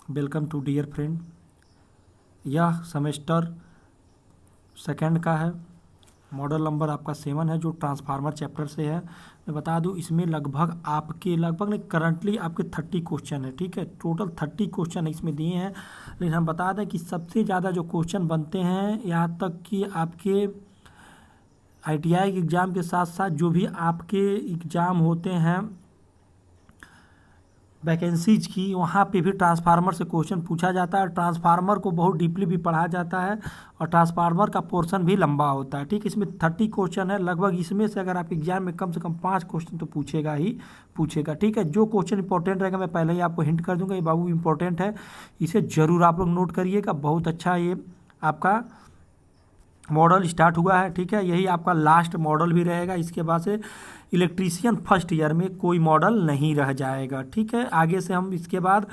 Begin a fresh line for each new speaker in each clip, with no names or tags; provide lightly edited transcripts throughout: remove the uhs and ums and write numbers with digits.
Welcome to dear friend. यह semester second का है। मॉडल नंबर आपका 7 है, जो ट्रांसफार्मर चैप्टर से है। मैं बता दूं, इसमें लगभग नहीं, करंटली आपके 30 क्वेश्चन है। ठीक है, टोटल 30 क्वेश्चन इसमें दिए हैं। लेकिन हम बता दें कि सबसे ज़्यादा जो क्वेश्चन बनते हैं, यहाँ तक कि आपके ITI एग्ज़ाम के साथ साथ जो भी आपके एग्ज़ाम होते हैं वैकेंसीज की, वहाँ पे भी ट्रांसफार्मर से क्वेश्चन पूछा जाता है। ट्रांसफार्मर को बहुत डीपली भी पढ़ा जाता है और ट्रांसफार्मर का पोर्शन भी लंबा होता है। ठीक, इसमें 30 क्वेश्चन है लगभग। इसमें से अगर आप एग्जाम में कम से कम 5 क्वेश्चन तो पूछेगा ही पूछेगा। ठीक है, जो क्वेश्चन इंपॉर्टेंट रहेगा मैं पहले ही आपको हिंट कर दूंगा, ये बाबू इंपॉर्टेंट है, इसे ज़रूर आप लोग नोट करिएगा। बहुत अच्छा ये आपका मॉडल स्टार्ट हुआ है। ठीक है, यही आपका लास्ट मॉडल भी रहेगा। इसके बाद से इलेक्ट्रीशियन फर्स्ट ईयर में कोई मॉडल नहीं रह जाएगा। ठीक है, आगे से हम इसके बाद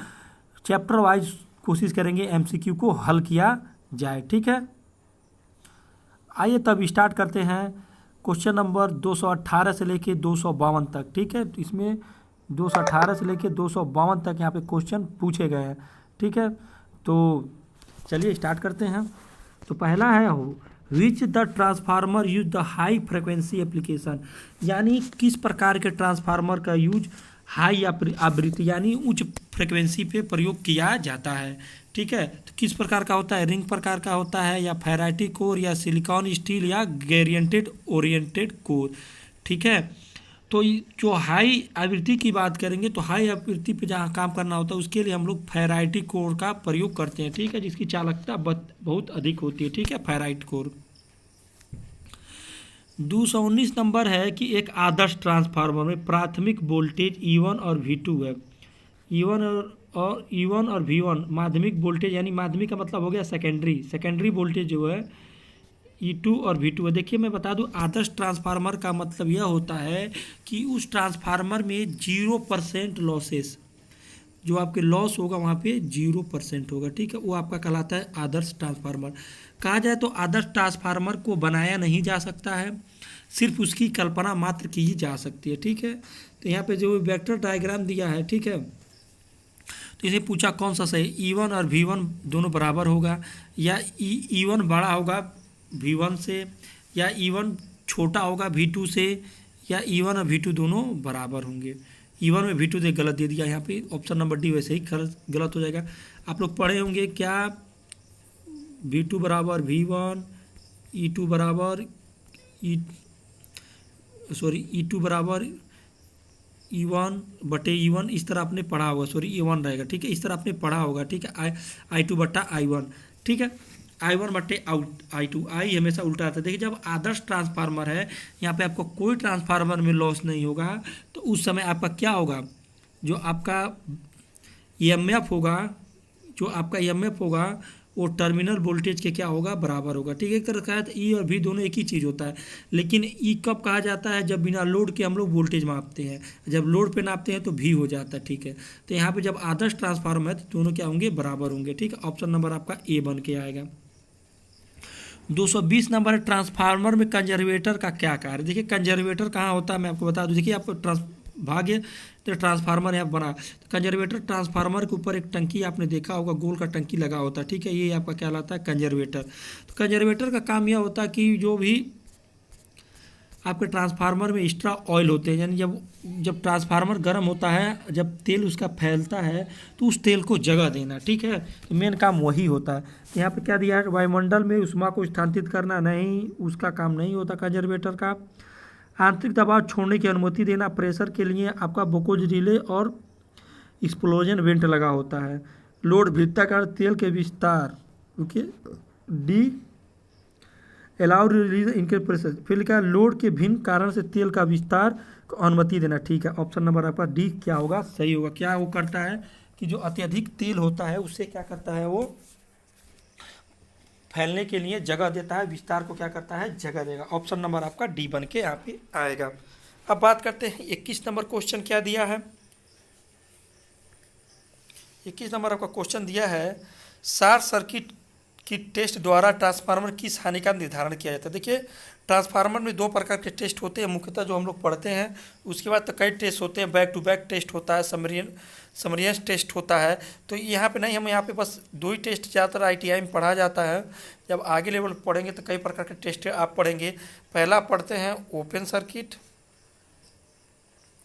चैप्टर वाइज कोशिश करेंगे MCQ को हल किया जाए। ठीक है, आइए तब स्टार्ट करते हैं। क्वेश्चन नंबर 218 से लेके 252 तक। ठीक है, तो इसमें 218 से लेके 252 तक यहाँ पे क्वेश्चन पूछे गए हैं। ठीक है, तो चलिए स्टार्ट करते हैं। तो पहला है which the transformer use the high frequency application, यानी किस प्रकार के ट्रांसफार्मर का यूज हाई आवृत्ति यानी उच्च फ्रिक्वेंसी पे प्रयोग किया जाता है। ठीक है, तो किस प्रकार का होता है, रिंग प्रकार का होता है, या फेराइटी कोर, या सिलिकॉन स्टील, या गैरिएंटेड ओरिएंटेड कोर। ठीक है, तो जो हाई आवृत्ति की बात करेंगे तो हाई आवृत्ति पे जहाँ काम करना होता है उसके लिए हम लोग फेराइटी कोर का प्रयोग करते हैं। ठीक है, जिसकी चालकता बहुत अधिक होती है। ठीक है, फेराइट कोर। 219 नंबर है कि एक आदर्श ट्रांसफार्मर में प्राथमिक वोल्टेज E1 और V2 है। E1 और V1 माध्यमिक वोल्टेज, यानी माध्यमिक का मतलब हो गया सेकेंडरी वोल्टेज जो है E2 और V2 है। देखिए मैं बता दूं, आदर्श ट्रांसफार्मर का मतलब यह होता है कि उस ट्रांसफार्मर में 0% लॉसेस, जो आपके लॉस होगा वहाँ पे 0% होगा। ठीक है, वो आपका कहलाता है आदर्श ट्रांसफार्मर। कहा जाए तो आदर्श ट्रांसफार्मर को बनाया नहीं जा सकता है, सिर्फ उसकी कल्पना मात्र की जा सकती है। ठीक है, तो यहाँ पे जो वेक्टर डायग्राम दिया है, ठीक है, तो इसे पूछा कौन सा सही, E1 और V1 दोनों बराबर होगा, या E1 बड़ा होगा V1 से, या E1 छोटा होगा V2 से, या E1 और V2 दोनों बराबर होंगे। E1 में V2 से गलत दे दिया यहाँ पे, ऑप्शन नंबर डी वैसे ही गलत हो जाएगा। आप लोग पढ़े होंगे क्या, V2 बराबर V1, E2 बराबर E2 बराबर E1 बटे E1, इस तरह आपने पढ़ा होगा। E1 रहेगा। ठीक है, इस तरह आपने पढ़ा होगा। ठीक है, I2 बटा I1। ठीक है, I1 बटे I2, I हमेशा उल्टा आता है। देखिए जब आदर्श ट्रांसफार्मर है, यहाँ पे आपको कोई ट्रांसफार्मर में लॉस नहीं होगा, तो उस समय आपका क्या होगा, जो आपका EMF होगा वो टर्मिनल वोल्टेज के क्या होगा, बराबर होगा। ठीक है, एक तरह का E और V दोनों एक ही चीज़ होता है, लेकिन E कब कहा जाता है, जब बिना लोड के हम लोग वोल्टेज मापते हैं, जब लोड पे नापते हैं तो V हो जाता है। ठीक है, तो यहाँ पे जब आदर्श ट्रांसफार्मर है तो दोनों क्या होंगे, बराबर होंगे। ठीक है, ऑप्शन नंबर आपका A बन के आएगा। 220 नंबर है, ट्रांसफार्मर में कंजर्वेटर का क्या कार्य। देखिए कंजर्वेटर कहाँ होता है मैं आपको बता दूं। देखिए आपको भाग्य तो ट्रांसफार्मर यहाँ बना, तो कंजर्वेटर ट्रांसफार्मर के ऊपर एक टंकी आपने देखा होगा, गोल का टंकी लगा होता है। ठीक है, ये आपका क्या कहलाता है, कंजर्वेटर। तो कंजर्वेटर का काम यह होता है कि जो भी आपके ट्रांसफार्मर में एक्स्ट्रा ऑयल होते हैं, यानी जब ट्रांसफार्मर गर्म होता है, जब तेल उसका फैलता है तो उस तेल को जगह देना। ठीक है, तो मेन काम वही होता है। यहाँ पे क्या दिया है, वायुमंडल में उष्मा को स्थानांतरित करना, नहीं उसका काम नहीं होता कंजर्वेटर का। आंतरिक दबाव छोड़ने की अनुमति देना, प्रेशर के लिए आपका बोकोज रिले और एक्सप्लोजन वेंट लगा होता है। लोड वृत्ताकार तेल के विस्तार, ओके, डी अलाउ रिलीज इनके प्रेशर, फिर लिखा है लोड के भिन्न कारण से तेल का विस्तार को अनुमति देना। ठीक है, ऑप्शन नंबर आपका डी क्या होगा, सही होगा। क्या वो करता है कि जो अत्यधिक तेल होता है उससे क्या करता है, वो फैलने के लिए जगह देता है, विस्तार को क्या करता है, जगह देगा। ऑप्शन नंबर आपका डी बन के यहाँ पे आएगा। अब बात करते हैं 21 नंबर क्वेश्चन क्या दिया है। 21 नंबर आपका क्वेश्चन दिया है, शॉर्ट सर्किट कि टेस्ट द्वारा ट्रांसफार्मर किस हानि का निर्धारण किया जाता है। देखिए ट्रांसफार्मर में दो प्रकार के टेस्ट होते हैं मुख्यतः जो हम लोग पढ़ते हैं, उसके बाद तो कई टेस्ट होते हैं, बैक टू बैक टेस्ट होता है, समरियस टेस्ट होता है। तो यहाँ पे नहीं, हम यहाँ पे बस दो ही टेस्ट ज़्यादातर ITI में पढ़ा जाता है। जब आगे लेवल पढ़ेंगे तो कई प्रकार के टेस्ट आप पढ़ेंगे। पहला पढ़ते हैं ओपन सर्किट,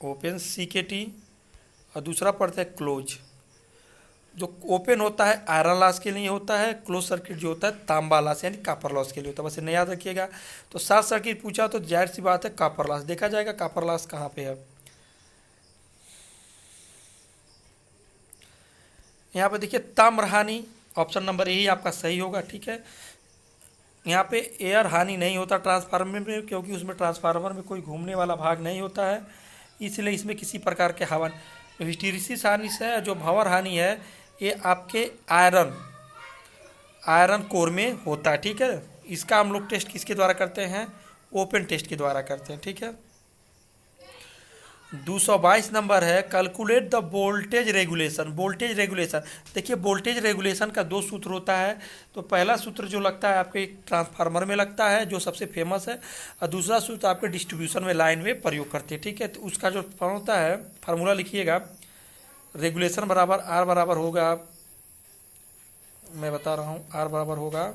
ओपन CKT, और दूसरा पढ़ते हैं क्लोज। जो ओपन होता है आयरन लॉस के लिए होता है, क्लोज सर्किट जो होता है तांबा लॉस यानी कॉपर लॉस के लिए होता है, बस इन्हें याद रखिएगा। तो शॉर्ट सर्किट पूछा तो जाहिर सी बात है कॉपर लॉस देखा जाएगा। कॉपर लॉस कहाँ पे है, यहाँ पे देखिए ताम्र हानि, ऑप्शन नंबर यही आपका सही होगा। ठीक है, यहाँ पे एयर हानि नहीं होता ट्रांसफार्मर में, क्योंकि उसमें ट्रांसफार्मर में कोई घूमने वाला भाग नहीं होता है, इसलिए इसमें किसी प्रकार के हवा। हिस्टैरिसीस हानि से जो भंवर हानि है ये आपके आयरन कोर में होता है। ठीक है, इसका हम लोग टेस्ट किसके द्वारा करते हैं, ओपन टेस्ट के द्वारा करते हैं। ठीक है, 222 नंबर है calculate the voltage regulation. Voltage regulation, देखिए वोल्टेज रेगुलेशन का दो सूत्र होता है। तो पहला सूत्र जो लगता है आपके ट्रांसफार्मर में लगता है जो सबसे फेमस है, और दूसरा सूत्र आपके डिस्ट्रीब्यूशन में लाइन में प्रयोग करते हैं। ठीक है, तो उसका जो होता है फार्मूला लिखिएगा, रेगुलेशन बराबर आर बराबर होगा, मैं बता रहा हूँ, आर बराबर होगा,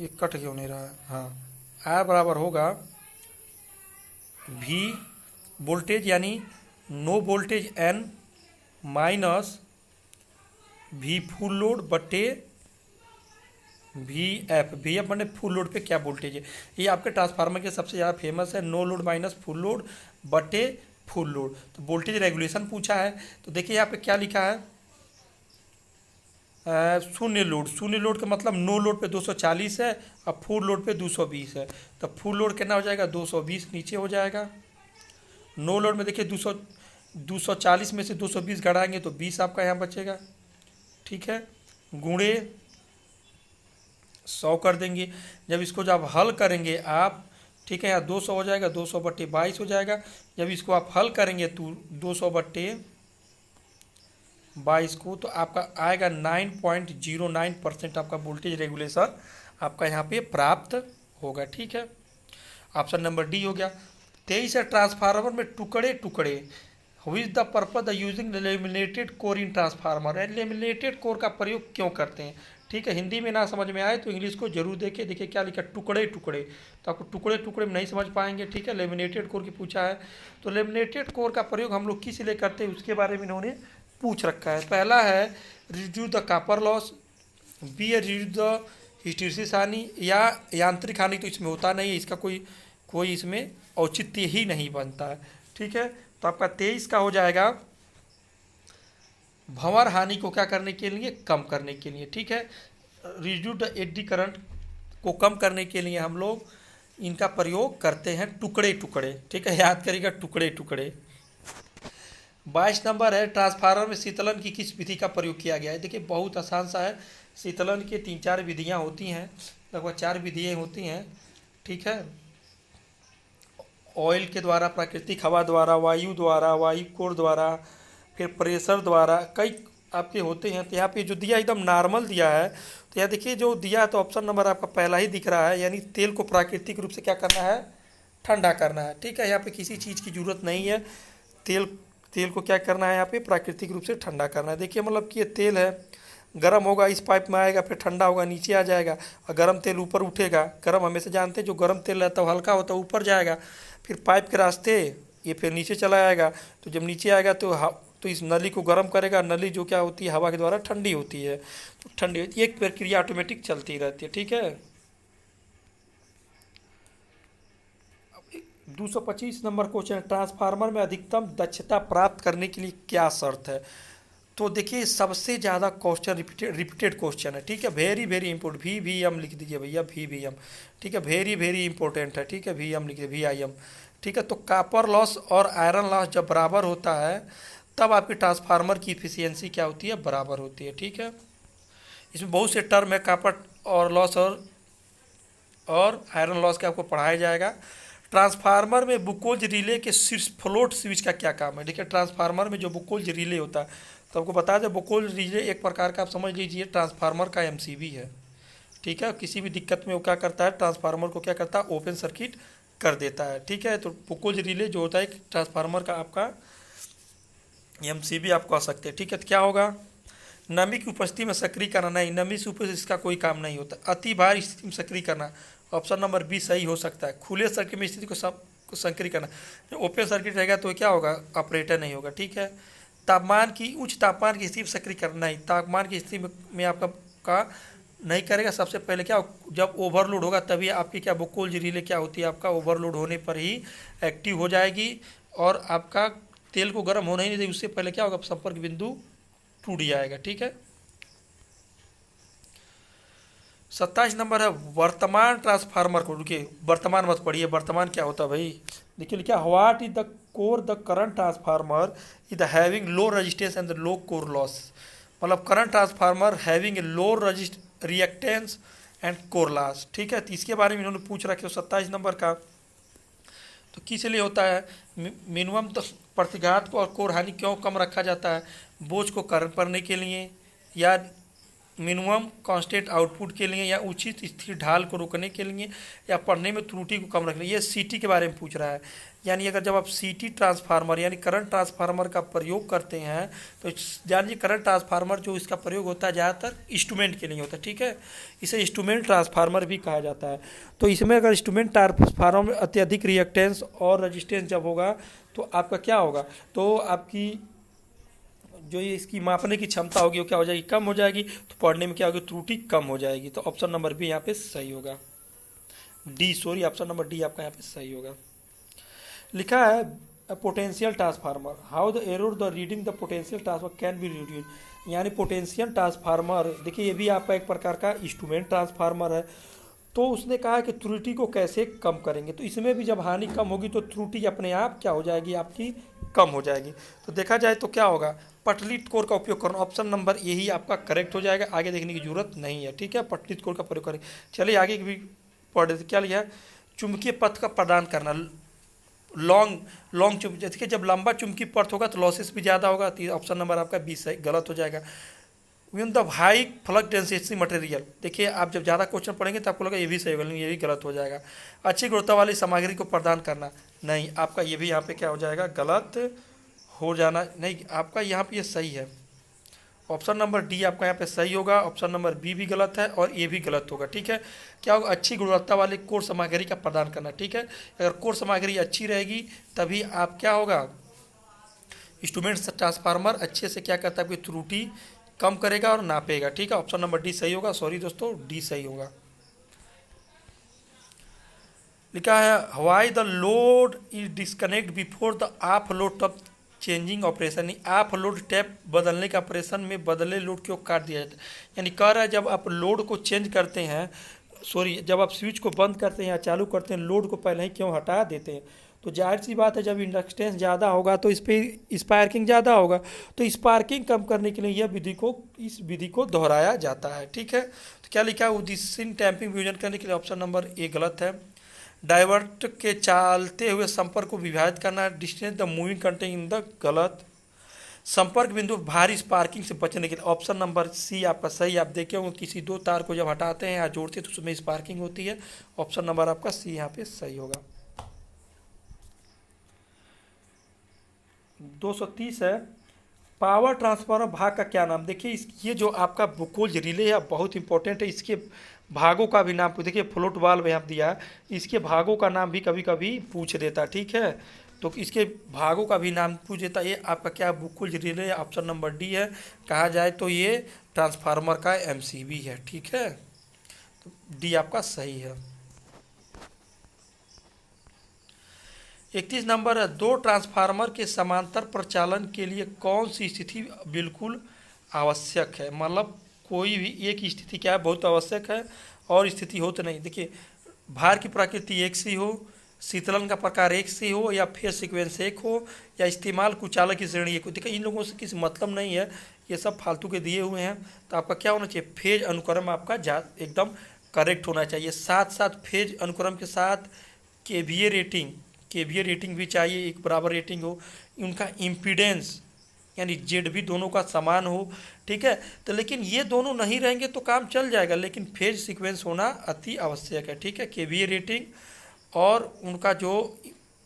ये कट क्यों नहीं रहा है, हाँ, आर बराबर होगा V वोल्टेज यानी no voltage N minus V full load बटे VF मैंने फुल लोड पे क्या वोल्टेज है। ये आपके ट्रांसफार्मर के सबसे ज़्यादा फेमस है, no load minus full load बटे फुल लोड। तो वोल्टेज रेगुलेशन पूछा है, तो देखिए यहाँ पे क्या लिखा है, शून्य लोड का मतलब नो लोड पे 240 है और फुल लोड पे 220 है। तो फुल लोड कितना हो जाएगा, 220 नीचे हो जाएगा। नो लोड में देखिए 240 में से 220 घटाएंगे तो 20 आपका यहाँ बचेगा। ठीक है, गुणे 100 कर देंगे। जब इसको जब हल करेंगे आप, ठीक है, यहाँ 200 हो जाएगा, 200 बट्टे 22 हो जाएगा। जब इसको आप हल करेंगे तो 200 बट्टे 22 को, तो आपका आएगा 9.09% आपका वोल्टेज रेगुलेशन आपका यहाँ पे प्राप्त होगा। ठीक है, ऑप्शन नंबर डी हो गया। 23 है ट्रांसफार्मर में टुकड़े टुकड़े, हुई is the purpose the using laminated core in transformer. Laminated core का प्रयोग क्यों करते हैं। ठीक है, हिंदी में ना समझ में आए तो इंग्लिश को जरूर देखें। देखिए क्या लिखा, टुकड़े टुकड़े, तो आपको टुकड़े टुकड़े में नहीं समझ पाएंगे। ठीक है, लेमिनेटेड कोर की पूछा है, तो लेमिनेटेड कोर का प्रयोग हम लोग किस लिए करते हैं उसके बारे में इन्होंने पूछ रखा है। पहला है reduce the copper loss, B है रिड्यूस द हिस्टैरिसीस हानि, या यांत्रिक हानि तो इसमें होता नहीं है, इसका कोई इसमें औचित्य ही नहीं बनता है। ठीक है, तो आपका 23 का हो जाएगा भंवर हानि को क्या करने के लिए, कम करने के लिए। ठीक है, रिड्यूस द एडी करंट को कम करने के लिए हम लोग इनका प्रयोग करते हैं टुकड़े टुकड़े। ठीक है, याद करिएगा टुकड़े टुकड़े। 22 नंबर है ट्रांसफार्मर में शीतलन की किस विधि का प्रयोग किया गया है। देखिए बहुत आसान सा है, शीतलन की 3-4 विधियाँ होती हैं, लगभग 4 विधियाँ होती हैं। ठीक है, ऑयल के द्वारा, प्राकृतिक हवा द्वारा, वायु द्वारा, वायु कोर द्वारा, फिर प्रेशर द्वारा, कई आपके होते हैं। तो यहाँ पे जो दिया एकदम नॉर्मल दिया है, तो यहाँ देखिए जो दिया है तो ऑप्शन नंबर आपका पहला ही दिख रहा है, यानी तेल को प्राकृतिक रूप से क्या करना है, ठंडा करना है। ठीक है, यहाँ पे किसी चीज़ की ज़रूरत नहीं है, तेल को क्या करना है, यहाँ पे प्राकृतिक रूप से ठंडा करना है। देखिए मतलब कि ये तेल है, गर्म होगा इस पाइप में आएगा, फिर ठंडा होगा नीचे आ जाएगा, और गर्म तेल ऊपर उठेगा। गर्म हमेशा जानते हैं जो गर्म तेल रहता है हल्का होता है, ऊपर जाएगा, फिर पाइप के रास्ते ये फिर नीचे चला आएगा। तो जब नीचे आएगा तो इस नली को गर्म करेगा, नली जो क्या होती है हवा के द्वारा ठंडी होती है, तो ठंडी होती है, एक प्रक्रिया ऑटोमेटिक चलती रहती है। ठीक है, 225 नंबर क्वेश्चन, ट्रांसफार्मर में अधिकतम दक्षता प्राप्त करने के लिए क्या शर्त है। तो देखिए सबसे ज़्यादा क्वेश्चन रिपीटेड क्वेश्चन है। ठीक है, वेरी इंपोर्टेंट, VVM लिख दीजिए भैया, VVM। ठीक है, वेरी इंपॉर्टेंट है। ठीक है, VM लिख दीजिए, VIM। ठीक है, तो कॉपर लॉस और आयरन लॉस जब बराबर होता है तब आपकी ट्रांसफार्मर की इफिशियंसी क्या होती है, बराबर होती है। ठीक है, इसमें बहुत से टर्म है, कॉपर और लॉस और आयरन लॉस के आपको पढ़ाया जाएगा। ट्रांसफार्मर में बुकोल्ज रिले के शीर्ष फ्लोट स्विच का क्या काम है। देखिए ट्रांसफार्मर में जो बुकोल्ज रिले होता है, तो आपको बता दें बुकोल्ज रिले एक प्रकार का आप समझ लीजिए ट्रांसफार्मर का एमसीबी है, ठीक है। किसी भी दिक्कत में वो क्या करता है, ट्रांसफार्मर को क्या करता है, ओपन सर्किट कर देता है, ठीक है। तो बुकोल्ज रिले जो होता है ट्रांसफार्मर का आपका एमसीबी आप कह सकते हैं, ठीक है। तो क्या होगा, नमी की उपस्थिति में सक्रिय करना, नहीं नमी से उपस्थिति इसका कोई काम नहीं होता। अति भार स्थिति में सक्रिय करना, ऑप्शन नंबर बी सही हो सकता है। खुले सर्किट में स्थिति को सक्रिय करना, ओपन सर्किट रहेगा तो क्या होगा, ऑपरेटर नहीं होगा, ठीक है। तापमान की उच्च तापमान की स्थिति में सक्रिय करना, नहीं तापमान की स्थिति में आपका का नहीं करेगा। सबसे पहले क्या, जब ओवरलोड होगा तभी आपकी क्या बुकोल्ज रिले क्या होती है, आपका ओवरलोड होने पर ही एक्टिव हो जाएगी और आपका तेल को गर्म होना ही नहीं, उससे पहले क्या होगा, संपर्क बिंदु टूट जाएगा, ठीक है। 27 नंबर है वर्तमान ट्रांसफार्मर को, रुकिए वर्तमान मत पढ़िए, वर्तमान क्या होता है भाई, देखिए क्या, what is the core the current transformer is the having low resistance and the low core loss, मतलब current transformer having a low reactance and core loss, ठीक है। तो इसके बारे में इन्होंने पूछ रखा है 27 नंबर का, तो किस लिए होता है, मिनिमम तो प्रतिघात को और कोर हानि क्यों कम रखा जाता है, बोझ को कम करने के लिए या मिनिमम कांस्टेंट आउटपुट के लिए या उचित स्थिर ढाल को रोकने के लिए या पढ़ने में त्रुटि को कम रखने, ये सीटी के बारे में पूछ रहा है। यानी अगर जब आप सीटी ट्रांसफार्मर यानी करंट ट्रांसफार्मर का प्रयोग करते हैं तो जानिए करंट ट्रांसफार्मर जो इसका प्रयोग होता है ज़्यादातर इंस्ट्रूमेंट के लिए होता है, ठीक है। इसे इंस्ट्रूमेंट ट्रांसफार्मर भी कहा जाता है। तो इसमें अगर इंस्ट्रूमेंट ट्रांसफार्मर में अत्यधिक रिएक्टेंस और रजिस्टेंस जब होगा तो आपका क्या होगा, तो आपकी जो ये इसकी मापने की क्षमता होगी वो क्या हो जाएगी, कम हो जाएगी, तो पढ़ने में क्या होगी, त्रुटि कम हो जाएगी। तो ऑप्शन नंबर बी यहाँ पे सही होगा, D sorry option number D आपका यहाँ पे सही होगा। लिखा है potential transformer, how the error the reading the potential transformer can be reduce, यानी पोटेंशियल ट्रांसफार्मर देखिए ये भी आपका एक प्रकार का इंस्ट्रूमेंट ट्रांसफार्मर है। तो उसने कहा कि त्रुटि को कैसे कम करेंगे, तो इसमें भी जब हानि कम होगी तो त्रुटि अपने आप क्या हो जाएगी, आपकी कम हो जाएगी। तो देखा जाए तो क्या होगा, पटलित कोर का उपयोग करना, ऑप्शन नंबर यही आपका करेक्ट हो जाएगा, आगे देखने की जरूरत नहीं है, ठीक है। पटलित कोर का प्रयोग करें, चलिए आगे भी पढ़ क्या लिया है, चुंबकीय पथ का प्रदान करना, लॉन्ग चुंबकीय, देखिए जब लंबा चुंबकीय पथ होगा तो लॉसेस भी ज़्यादा होगा, तो ऑप्शन नंबर आपका 20 गलत हो जाएगा। Win the high flux density material, देखिए आप जब ज़्यादा क्वेश्चन पढ़ेंगे तो आपको लगा ये भी सही होगा, ये भी गलत हो जाएगा। अच्छी गुणवत्ता वाली सामग्री को प्रदान करना, नहीं आपका ये भी यहाँ पे क्या हो जाएगा, गलत हो जाना, नहीं आपका यहाँ पे ये सही है। ऑप्शन नंबर डी आपका यहाँ पे सही होगा, ऑप्शन नंबर बी भी गलत है और ये भी गलत होगा, ठीक है। क्या होगा, अच्छी गुणवत्ता वाली कोर सामग्री का प्रदान करना, ठीक है। अगर कोर सामग्री अच्छी रहेगी तभी आप क्या होगा, इंस्ट्रूमेंट ट्रांसफार्मर अच्छे से क्या करता है, आपकी त्रुटि कम करेगा और नापेगा, ठीक है। ऑप्शन नंबर डी सही होगा, सॉरी दोस्तों डी सही होगा। लिखा है why the load is disconnect before the of load tap changing operation, of load tap बदलने का ऑपरेशन में बदले लोड क्यों काट दिया जाता है, यानी कह रहा है जब आप लोड को चेंज करते हैं, सॉरी जब आप स्विच को बंद करते हैं या चालू करते हैं लोड को पहले ही क्यों हटा देते हैं, तो जाहिर सी बात है जब इंडक्टेंस ज़्यादा होगा तो इस पर स्पार्किंग ज़्यादा होगा, तो स्पार्किंग कम करने के लिए इस विधि को दोहराया जाता है, ठीक है। तो क्या लिखा है, उदिसिन टैंपिंग विभाजन करने के लिए ऑप्शन नंबर ए गलत है। डाइवर्ट के चलते हुए संपर्क को विभाजित करना, distance the moving content in the गलत। संपर्क बिंदु भारी स्पार्किंग से बचने के लिए ऑप्शन नंबर सी आपका सही। आप देखे होंगे किसी दो तार को जब हटाते हैं या जोड़ते हैं तो उसमें स्पार्किंग होती है, ऑप्शन नंबर आपका सी यहाँ पे सही होगा। 230 है पावर ट्रांसफार्मर भाग का क्या नाम, देखिए ये जो आपका बुकोल्ज रिले है बहुत इंपॉर्टेंट है, इसके भागों का भी नाम देखिए, फ्लोट वाल्व यहाँ दिया है, इसके भागों का नाम भी कभी कभी पूछ देता, ठीक है। तो इसके भागों का भी नाम पूछ देता, ये आपका क्या बुकोल्ज रिले, ऑप्शन नंबर डी है। कहा जाए तो ये ट्रांसफार्मर का एमसीबी है, ठीक है। तो डी आपका सही है। 31 नंबर है दो ट्रांसफार्मर के समांतर प्रचालन के लिए कौन सी स्थिति बिल्कुल आवश्यक है, मतलब कोई भी एक स्थिति क्या है बहुत आवश्यक है और स्थिति हो तो नहीं। देखिए भार की प्रकृति एक सी हो, शीतलन का प्रकार एक सी हो, या फेज सीक्वेंस एक हो, या इस्तेमाल कुचालक की श्रेणी एक हो। देखिए इन लोगों से किसी मतलब नहीं है, ये सब फालतू के दिए हुए हैं। तो आपका क्या होना चाहिए, फेज अनुक्रम आपका एकदम करेक्ट होना चाहिए, साथ साथ फेज अनुक्रम के साथ केवीए रेटिंग भी चाहिए, एक बराबर रेटिंग हो। उनका इम्पीडेंस यानी जेड भी दोनों का समान हो, ठीक है। तो लेकिन ये दोनों नहीं रहेंगे तो काम चल जाएगा, लेकिन फेज सीक्वेंस होना अति आवश्यक है, ठीक है। केवीए रेटिंग और उनका जो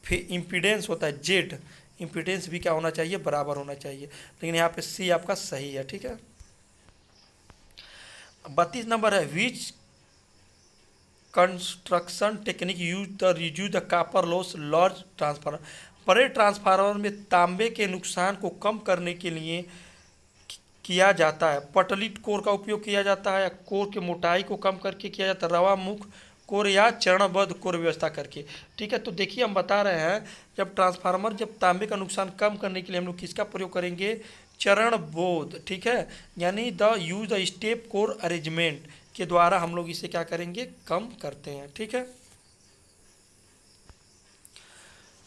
इम्पीडेंस होता है जेड, इम्पीडेंस भी क्या होना चाहिए, बराबर होना चाहिए। लेकिन यहाँ पे सी आपका सही है, ठीक है। 32 नंबर है, which construction technique use the reduce the copper loss large transformer. बड़े ट्रांसफार्मर में तांबे के नुकसान को कम करने के लिए किया जाता है। पटली कोर का उपयोग किया जाता है, या कोर की मोटाई को कम करके किया जाता है, रवा मुख कोर या चरणबद्ध कोर व्यवस्था करके, ठीक है। तो देखिए हम बता रहे हैं, जब तांबे का नुकसान कम करने के लिए हम लोग किसका प्रयोग करेंगे, चरणबद्ध, ठीक है। यानी the use the step core arrangement के द्वारा हम लोग इसे क्या करेंगे, कम करते हैं, ठीक है।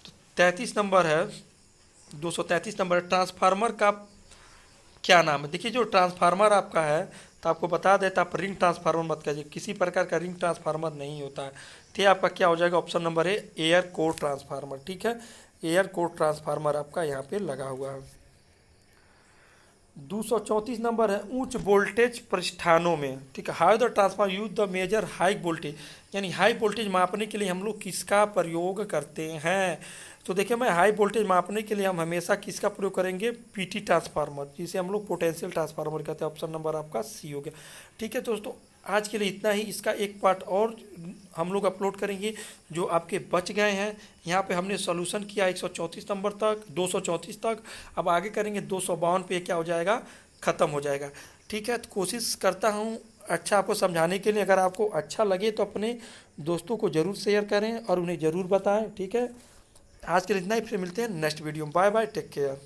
तो 33 नंबर है, 233 नंबर है, ट्रांसफार्मर का क्या नाम है। देखिए जो ट्रांसफार्मर आपका है, तो आपको बता देता, आप रिंग ट्रांसफार्मर मत करिए, किसी प्रकार का रिंग ट्रांसफार्मर नहीं होता है, ठीक है। आपका क्या हो जाएगा, ऑप्शन नंबर है एयर कोर ट्रांसफार्मर, ठीक है। एयर कोर ट्रांसफार्मर आपका यहाँ पे लगा हुआ है। 234 नंबर है, उच्च वोल्टेज प्रतिष्ठानों में, ठीक है, how the transformer use the measure high voltage, यानी हाई वोल्टेज मापने के लिए हम लोग किसका प्रयोग करते हैं। तो देखिए मैं हाई वोल्टेज मापने के लिए हम हमेशा किसका प्रयोग करेंगे, पीटी ट्रांसफार्मर, जिसे हम लोग पोटेंशियल ट्रांसफार्मर कहते हैं। ऑप्शन नंबर आपका सी हो गया, ठीक है। दोस्तों आज के लिए इतना ही, इसका एक पार्ट और हम लोग अपलोड करेंगे जो आपके बच गए हैं। यहाँ पे हमने सॉल्यूशन किया 134 नंबर तक, 234 तक, अब आगे करेंगे 252 पे क्या हो जाएगा, ख़त्म हो जाएगा, ठीक है। तो कोशिश करता हूँ अच्छा आपको समझाने के लिए। अगर आपको अच्छा लगे तो अपने दोस्तों को ज़रूर शेयर करें और उन्हें ज़रूर बताएं, ठीक है। आज के लिए इतना ही, फिर मिलते हैं नेक्स्ट वीडियो में। Bye bye, take care.